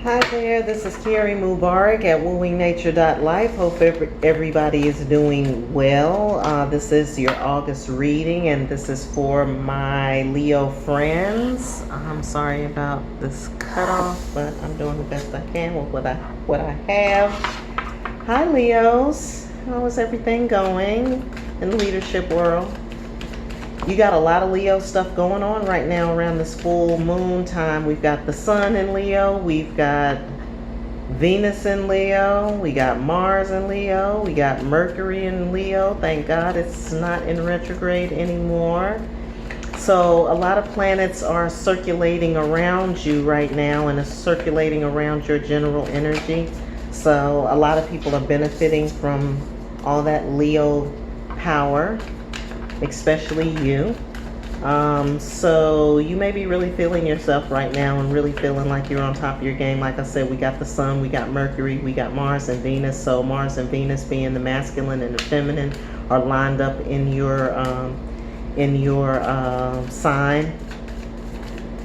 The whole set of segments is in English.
Hi there, this is Carrie Mubarak at wooingnature.life. Hope everybody is doing well. This is your August reading, and this is for my Leo friends. I'm sorry about this cutoff, but I'm doing the best I can with what I have. Hi Leos, how is everything going in the leadership world? You got a lot of Leo stuff going on right now around this full moon time. We've got the sun in Leo, we've got Venus in Leo, we got Mars in Leo, we got Mercury in Leo. Thank God it's not in retrograde anymore. So a lot of planets are circulating around you right now, and it's circulating around your general energy. So a lot of people are benefiting from all that Leo power, especially you. So you may be really feeling yourself right now and really feeling like you're on top of your game. Like I said, we got the sun, we got Mercury, we got Mars and Venus. So Mars and Venus, being the masculine and the feminine, are lined up in your sign.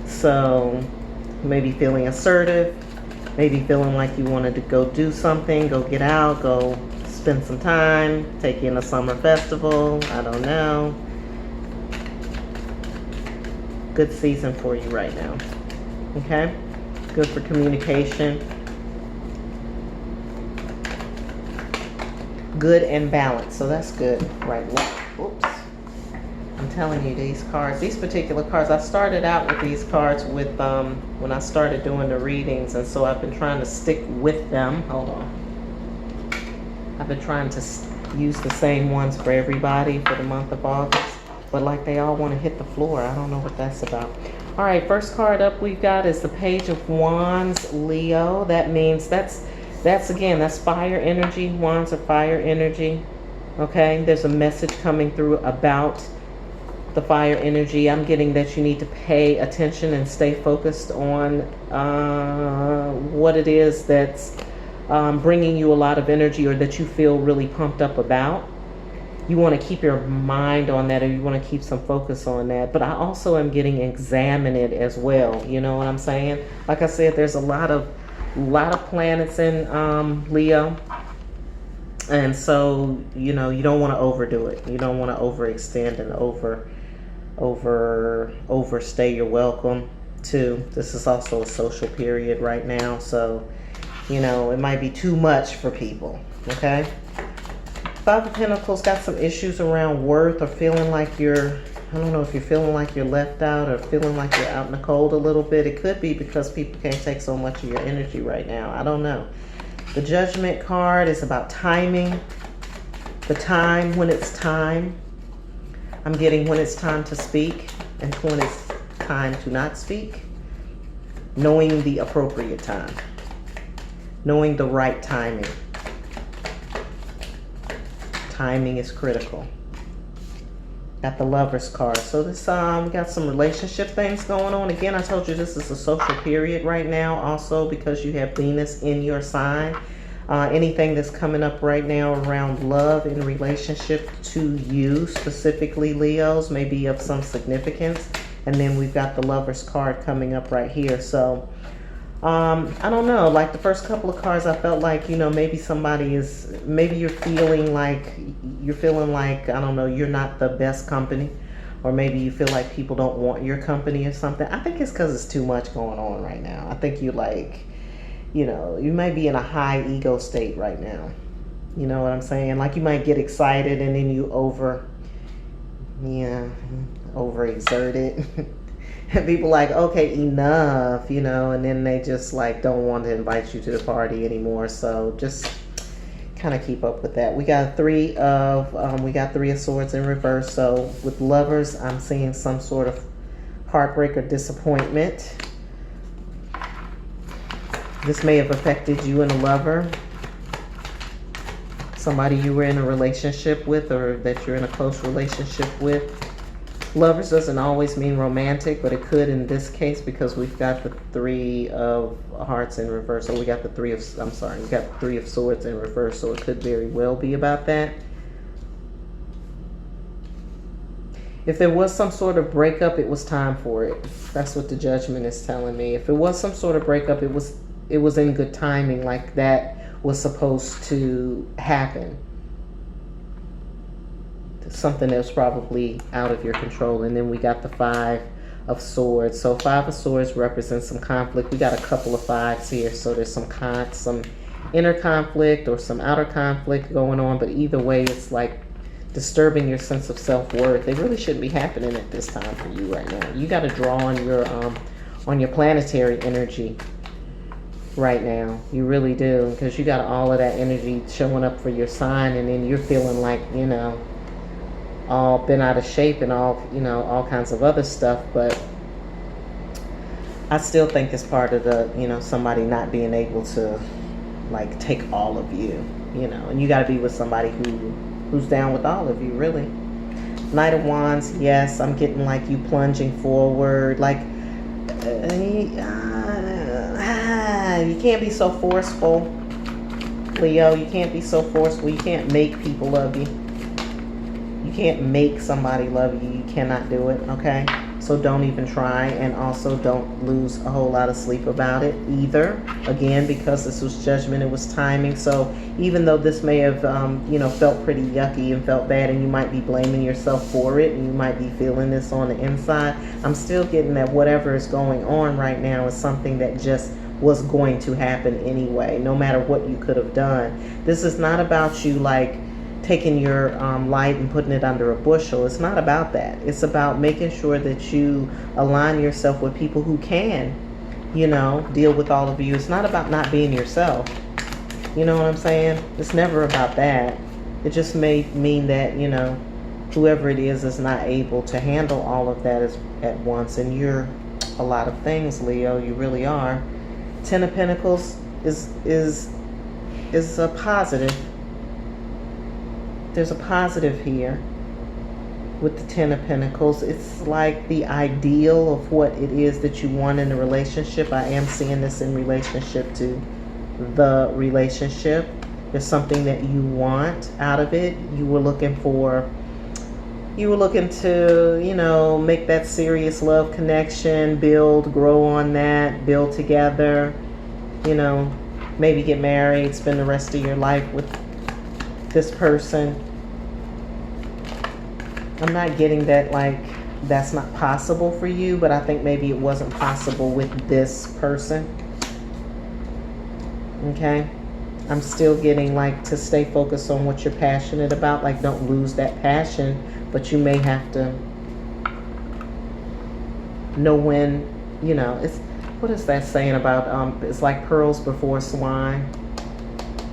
So maybe feeling assertive, maybe feeling like you wanted to go do something, go get out, go spend some time, take in a summer festival. I don't know. Good season for you right now. Okay? Good for communication. Good and balanced. So that's good right now. Oops. I'm telling you, these particular cards, I started out with these cards with when I started doing the readings, and so I've been trying to stick with them. Hold on. I've been trying to use the same ones for everybody for the month of August. But like they all want to hit the floor. I don't know what that's about. All right, first card up we've got is the Page of Wands, Leo. That means that's fire energy. Wands are fire energy. Okay, there's a message coming through about the fire energy. I'm getting that you need to pay attention and stay focused on what it is that's bringing you a lot of energy, or that you feel really pumped up about. You want to keep your mind on that, or you want to keep some focus on that. But I also am getting examine it as well. You know what I'm saying? Like I said, there's a lot of planets in Leo. And so, you don't want to overdo it. You don't want to overextend and overstay your welcome too. This is also a social period right now. So, it might be too much for people. Okay? Five of Pentacles got some issues around worth, or feeling like I don't know if you're feeling like you're left out, or feeling like you're out in the cold a little bit. It could be because people can't take so much of your energy right now. I don't know. The Judgment card is about timing. The time, when it's time. I'm getting when it's time to speak and when it's time to not speak. Knowing the appropriate time. Knowing the right timing. Timing is critical. Got the Lovers card. So this we got some relationship things going on. Again, I told you this is a social period right now, also because you have Venus in your sign. Anything that's coming up right now around love in relationship to you, specifically Leos, may be of some significance. And then we've got the Lovers card coming up right here. So I don't know, like the first couple of cards, I felt like, maybe you're feeling like, I don't know, you're not the best company, or maybe you feel like people don't want your company or something. I think it's because it's too much going on right now. I think you might be in a high ego state right now. You know what I'm saying? Like you might get excited and then you overexert it. And people like, okay, enough, and then they just like don't want to invite you to the party anymore. So just kind of keep up with that. We got three of Swords in reverse. So with Lovers, I'm seeing some sort of heartbreak or disappointment. This may have affected you and a lover. Somebody you were in a relationship with, or that you're in a close relationship with. Lovers doesn't always mean romantic, but it could in this case, because we've got the Three of Hearts in reverse. So we got the Three of Swords in reverse. So it could very well be about that. If there was some sort of breakup, it was time for it. That's what the Judgment is telling me. If it was some sort of breakup, it was it was in good timing, like that was supposed to happen. Something that was probably out of your control. And then we got the Five of Swords. So Five of Swords represents some conflict. We got a couple of fives here, so there's some inner conflict or some outer conflict going on, but either way it's like disturbing your sense of self-worth. They really shouldn't be happening at this time for you right now. You got to draw on your planetary energy right now. You really do, because you got all of that energy showing up for your sign, and then you're feeling like, you know, all been out of shape and all, you know, all kinds of other stuff. But I still think it's part of the, you know, somebody not being able to like take all of you, you know, and you got to be with somebody who's down with all of you, really. Knight of Wands, yes, I'm getting like you plunging forward, like you can't be so forceful, Leo. You can't be so forceful. You can't make people love you. You can't make somebody love you. You cannot do it, okay? So don't even try, and also don't lose a whole lot of sleep about it either. Again, because this was judgment, it was timing. So even though this may have, you know, felt pretty yucky and felt bad, and you might be blaming yourself for it, and you might be feeling this on the inside, I'm still getting that whatever is going on right now is something that just was going to happen anyway, no matter what you could have done. This is not about you like taking your light and putting it under a bushel. It's not about that. It's about making sure that you align yourself with people who can, you know, deal with all of you. It's not about not being yourself. You know what I'm saying? It's never about that. It just may mean that, you know, whoever it is not able to handle all of that at once. And you're a lot of things, Leo. You really are. Ten of Pentacles is a positive. There's a positive here with the Ten of Pentacles. It's like the ideal of what it is that you want in a relationship. I am seeing this in relationship to the relationship. There's something that you want out of it. You were looking to, you know, make that serious love connection, build, grow on that, build together, you know, maybe get married, spend the rest of your life with this person. I'm not getting that like that's not possible for you, but I think maybe it wasn't possible with this person. Okay? I'm still getting like to stay focused on what you're passionate about. Like, don't lose that passion, but you may have to know when, you know, it's, what is that saying about, it's like pearls before swine.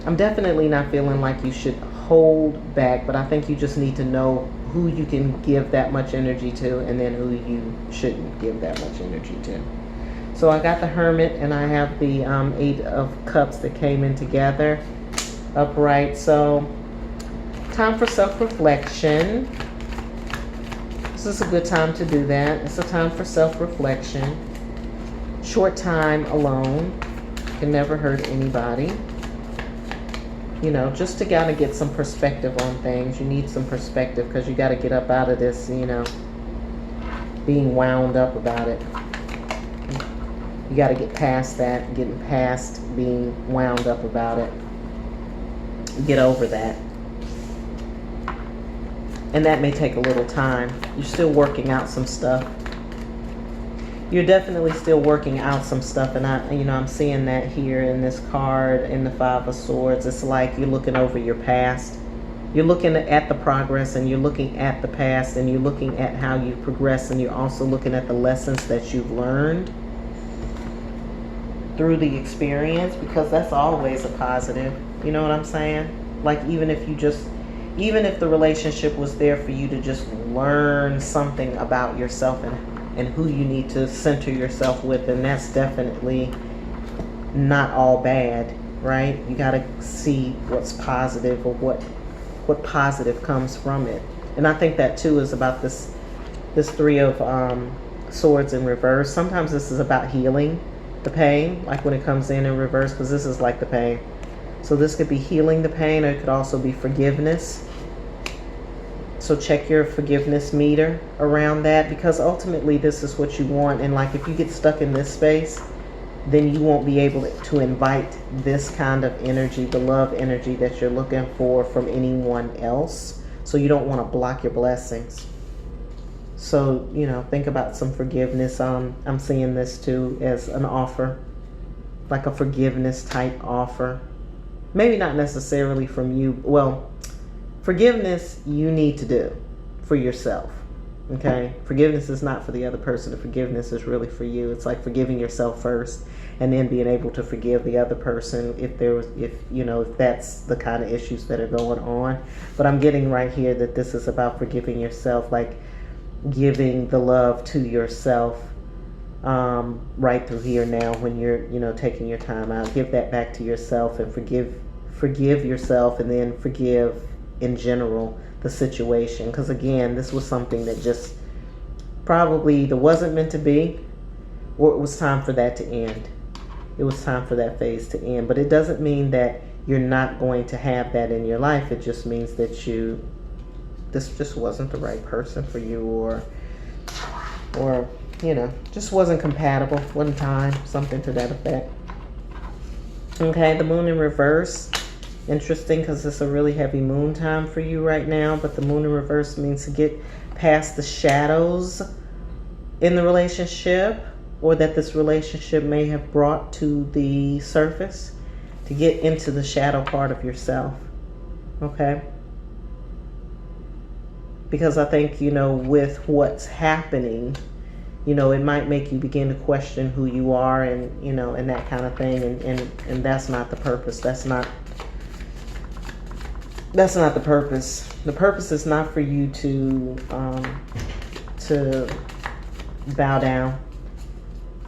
I'm definitely not feeling like you should hold back, but I think you just need to know who you can give that much energy to, and then who you shouldn't give that much energy to. So I got the Hermit, and I have the Eight of Cups that came in together upright. So time for self-reflection. This is a good time to do that. It's a time for self-reflection. Short time alone can never hurt anybody. You know, just to kind of get some perspective on things. You need some perspective because you got to get up out of this, you know, being wound up about it. You got to get past that, getting past being wound up about it. Get over that. And that may take a little time. You're still working out some stuff. You're definitely still working out some stuff, and I'm seeing that here in this card, in the Five of Swords. It's like you're looking over your past. You're looking at the progress, and you're looking at the past, and you're looking at how you progress, and you're also looking at the lessons that you've learned through the experience, because that's always a positive. You know what I'm saying? Like, even if the relationship was there for you to just learn something about yourself and who you need to center yourself with, and that's definitely not all bad, right? You got to see what's positive, or what positive comes from it. And I think that too is about this Three of Swords in reverse. Sometimes this is about healing the pain, like when it comes in reverse, because this is like the pain. So this could be healing the pain, or it could also be forgiveness. So check your forgiveness meter around that, because ultimately this is what you want. And like, if you get stuck in this space, then you won't be able to invite this kind of energy, the love energy that you're looking for from anyone else. So you don't want to block your blessings. So, think about some forgiveness. I'm seeing this too as an offer, like a forgiveness type offer. Maybe not necessarily from you. Well, forgiveness you need to do for yourself. Okay? Forgiveness is not for the other person. The forgiveness is really for you. It's like forgiving yourself first and then being able to forgive the other person if that's the kind of issues that are going on. But I'm getting right here that this is about forgiving yourself, like giving the love to yourself right through here now when you're taking your time out. Give that back to yourself and forgive yourself, and then forgive in general the situation, because again, this was something that just probably either wasn't meant to be, or it was time for that to end. It was time for that phase to end. But it doesn't mean that you're not going to have that in your life. It just means that this just wasn't the right person for you, or just wasn't compatible, wasn't time, something to that effect. Okay, the moon in reverse. Interesting, because it's a really heavy moon time for you right now, but the moon in reverse means to get past the shadows in the relationship, or that this relationship may have brought to the surface, to get into the shadow part of yourself. Okay? Because I think, with what's happening, it might make you begin to question who you are, and, and that kind of thing. And that's not the purpose. That's not the purpose. The purpose is not for you to bow down.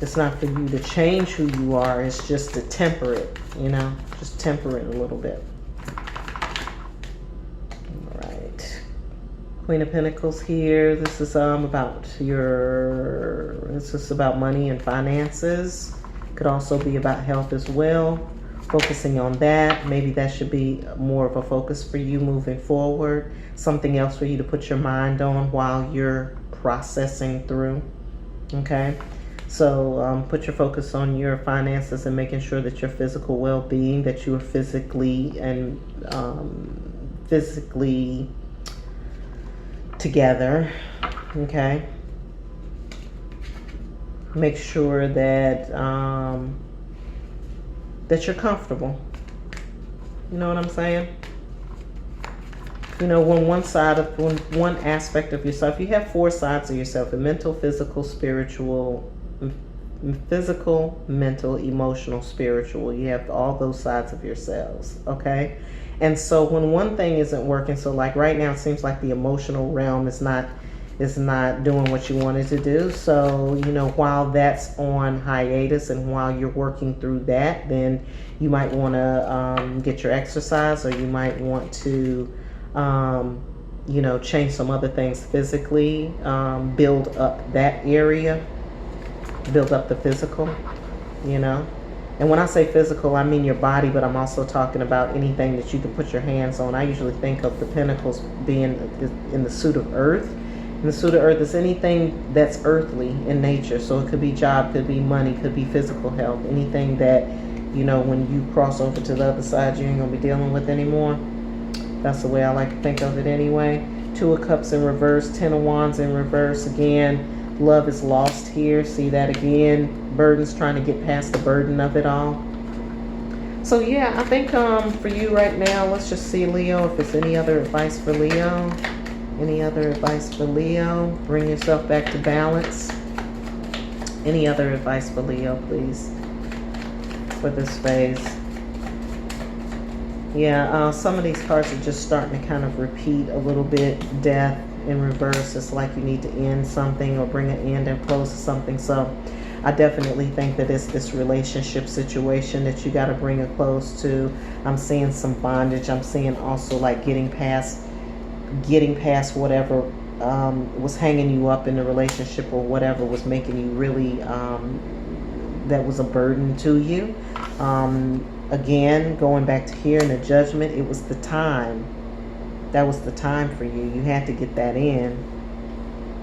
It's not for you to change who you are. It's just to temper it, just temper it a little bit. All right. Queen of Pentacles here. This is about money and finances. Could also be about health as well. Focusing on that. Maybe that should be more of a focus for you moving forward. Something else for you to put your mind on while you're processing through. Okay? So put your focus on your finances and making sure that your physical well-being, that you are physically together. Okay? Make sure that that you're comfortable. You know what I'm saying? When one aspect of yourself, you have 4 sides of yourself: a mental, physical, mental, emotional, spiritual. You have all those sides of yourselves, okay? And so when one thing isn't working, so like right now it seems like the emotional realm is not doing what you wanted to do. So, while that's on hiatus and while you're working through that, then you might want to get your exercise, or you might want to, change some other things physically, build up that area, build up the physical, And when I say physical, I mean your body, but I'm also talking about anything that you can put your hands on. I usually think of the pentacles being in the suit of earth. And the suit of earth is anything that's earthly in nature. So it could be job, could be money, could be physical health. Anything that, when you cross over to the other side, you ain't going to be dealing with anymore. That's the way I like to think of it anyway. 2 of Cups in reverse, 10 of Wands in reverse. Again, love is lost here. See that again. Burdens, trying to get past the burden of it all. So yeah, I think for you right now, let's just see, Leo, if there's any other advice for Leo. Any other advice for Leo? Bring yourself back to balance. Any other advice for Leo, please, for this phase? Yeah, some of these cards are just starting to kind of repeat a little bit. Death in reverse. It's like you need to end something or bring an end and close to something. So I definitely think that it's this relationship situation that you got to bring a close to. I'm seeing some bondage. I'm seeing also like getting past whatever was hanging you up in the relationship, or whatever was making you really that was a burden to you. Again, going back to here in the Judgment, it was the time. That was the time for you. You had to get that in,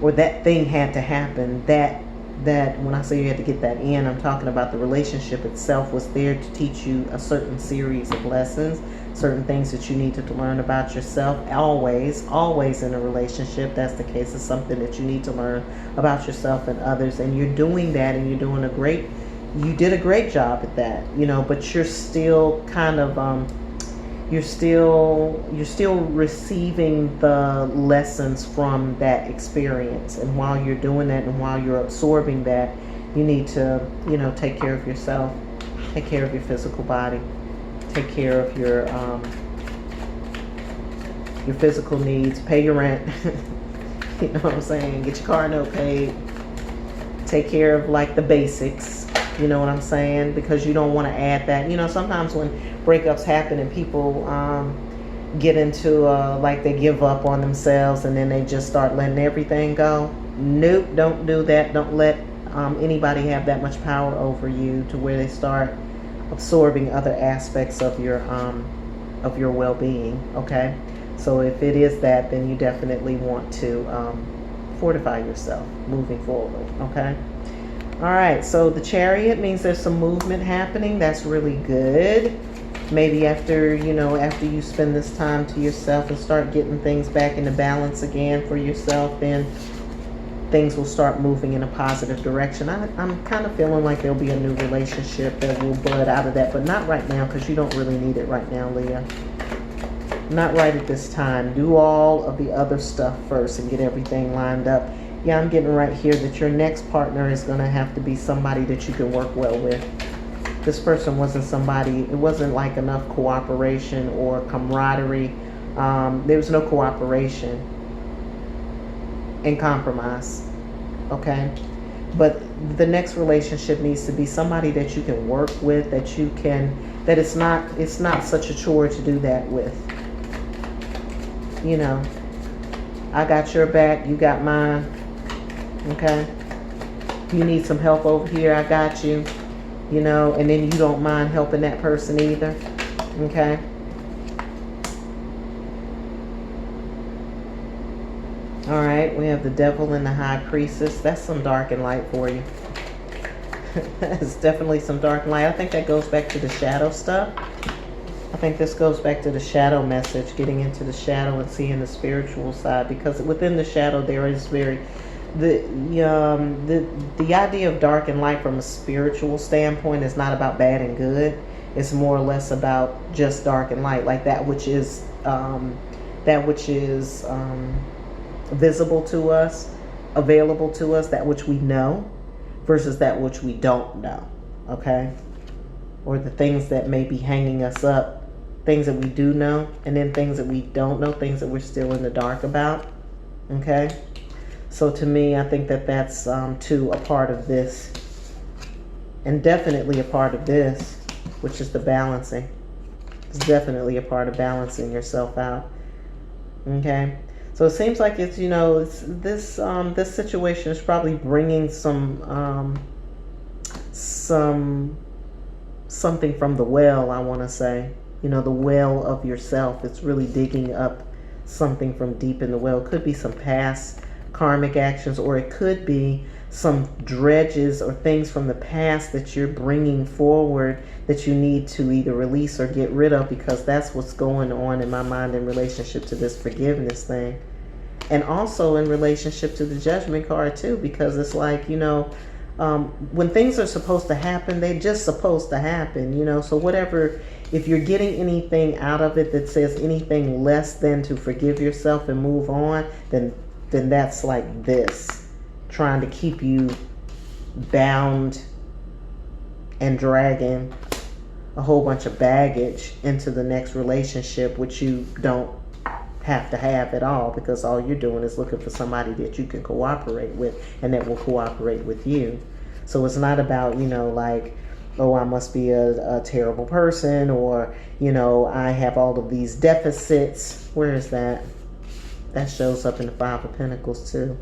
or that thing had to happen. That that when I say you had to get that in, I'm talking about the relationship itself was there to teach you a certain series of lessons, certain things that you needed to learn about yourself. Always in a relationship, that's the case. It's something that you need to learn about yourself and others, and you're doing that, and you did a great job at that, but you're still kind of you're still receiving the lessons from that experience. And while you're doing that and while you're absorbing that, you need to take care of yourself, take care of your physical body, take care of your physical needs, pay your rent. You know what I'm saying? Get your car note paid, take care of like the basics. You know what I'm saying? Because you don't want to add that. Sometimes when breakups happen and people get into like they give up on themselves and then they just start letting everything go. Nope, don't do that. Don't let anybody have that much power over you to where they start absorbing other aspects of your well-being. Okay, so if it is that, then you definitely want to fortify yourself moving forward. Okay. All right, so the Chariot means there's some movement happening. That's really good. Maybe after you spend this time to yourself and start getting things back into balance again for yourself, then things will start moving in a positive direction. I'm kind of feeling like there'll be a new relationship that will bud out of that, but not right now, because you don't really need it right now, Leah. Not right at this time. Do all of the other stuff first and get everything lined up. Yeah, I'm getting right here that your next partner is going to have to be somebody that you can work well with. This person wasn't somebody, it wasn't like enough cooperation or camaraderie. There was no cooperation and compromise. Okay? But the next relationship needs to be somebody that you can work with, that it's not such a chore to do that with. I got your back, you got mine. Okay, you need some help over here, I got you, and then you don't mind helping that person either. Okay, all right, we have the Devil and the High Priestess. That's some dark and light for you. That's definitely some dark and light. I think that goes back to the shadow stuff. I think this goes back to the shadow message, getting into the shadow and seeing the spiritual side, because within the shadow there is the idea of dark and light from a spiritual standpoint is not about bad and good. It's more or less about just dark and light, like that which is visible to us, available to us, that which we know, versus that which we don't know. Okay, or the things that may be hanging us up, things that we do know, and then things that we don't know, things that we're still in the dark about. Okay. So to me, I think that that's too a part of this, and definitely a part of this, which is the balancing. It's definitely a part of balancing yourself out. Okay, so it seems like it's this situation is probably bringing something from the well. I want to say, the well of yourself. It's really digging up something from deep in the well. It could be some past karmic actions, or it could be some dredges or things from the past that you're bringing forward that you need to either release or get rid of, because that's what's going on in my mind in relationship to this forgiveness thing, and also in relationship to the Judgment card too, because it's like, when things are supposed to happen, they're just supposed to happen, so whatever, if you're getting anything out of it that says anything less than to forgive yourself and move on, then that's like this, trying to keep you bound and dragging a whole bunch of baggage into the next relationship, which you don't have to have at all, because all you're doing is looking for somebody that you can cooperate with and that will cooperate with you. So it's not about, like, oh, I must be a terrible person, or, I have all of these deficits. Where is that? That shows up in the Five of Pentacles too.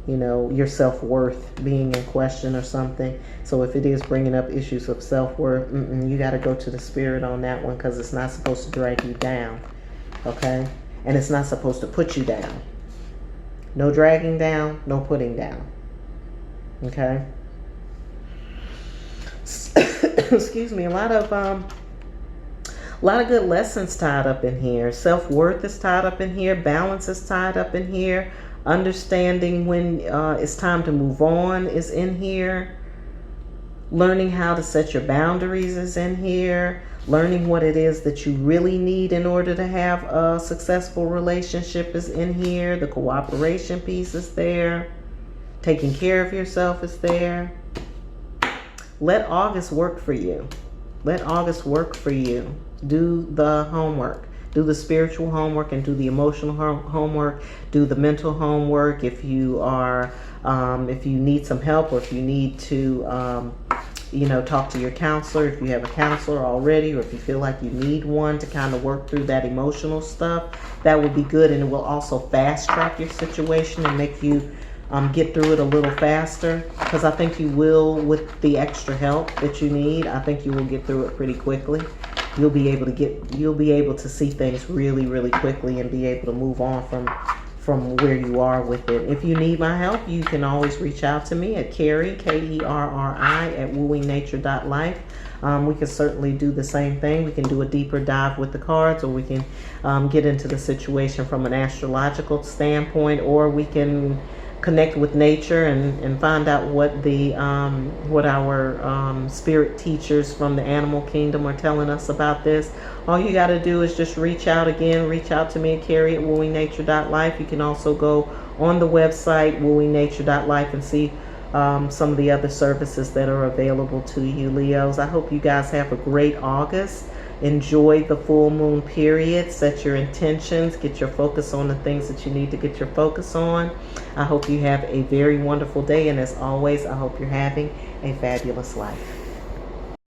Your self-worth being in question or something. So if it is bringing up issues of self-worth, you got to go to the spirit on that one, because it's not supposed to drag you down. Okay? And it's not supposed to put you down. No dragging down, no putting down. Okay? excuse me, a lot of good lessons tied up in here. Self-worth is tied up in here. Balance is tied up in here. Understanding when it's time to move on is in here. Learning how to set your boundaries is in here. Learning what it is that you really need in order to have a successful relationship is in here. The cooperation piece is there. Taking care of yourself is there. Let August work for you. Let August work for you. Do the homework. Do the spiritual homework and do the emotional homework. Do the mental homework. If you are, if you need some help, or if you need to, talk to your counselor, if you have a counselor already, or if you feel like you need one to kind of work through that emotional stuff, that would be good. And it will also fast track your situation and make you get through it a little faster, because I think you will with the extra help that you need. I think you will get through it pretty quickly. You'll be able to see things really, really quickly and be able to move on from where you are with it. If you need my help, you can always reach out to me at Kerri, Kerri, at wooingnature.life. We can certainly do the same thing. We can do a deeper dive with the cards, or we can get into the situation from an astrological standpoint, or we can connect with nature and find out what our spirit teachers from the animal kingdom are telling us about this. All you got to do is just reach out to me at Kerri at wooingnature.life. You can also go on the website wooingnature.life and see some of the other services that are available to you, Leos. I hope you guys have a great August. Enjoy the full moon period. Set your intentions. Get your focus on the things that you need to get your focus on. I hope you have a very wonderful day. And as always, I hope you're having a fabulous life.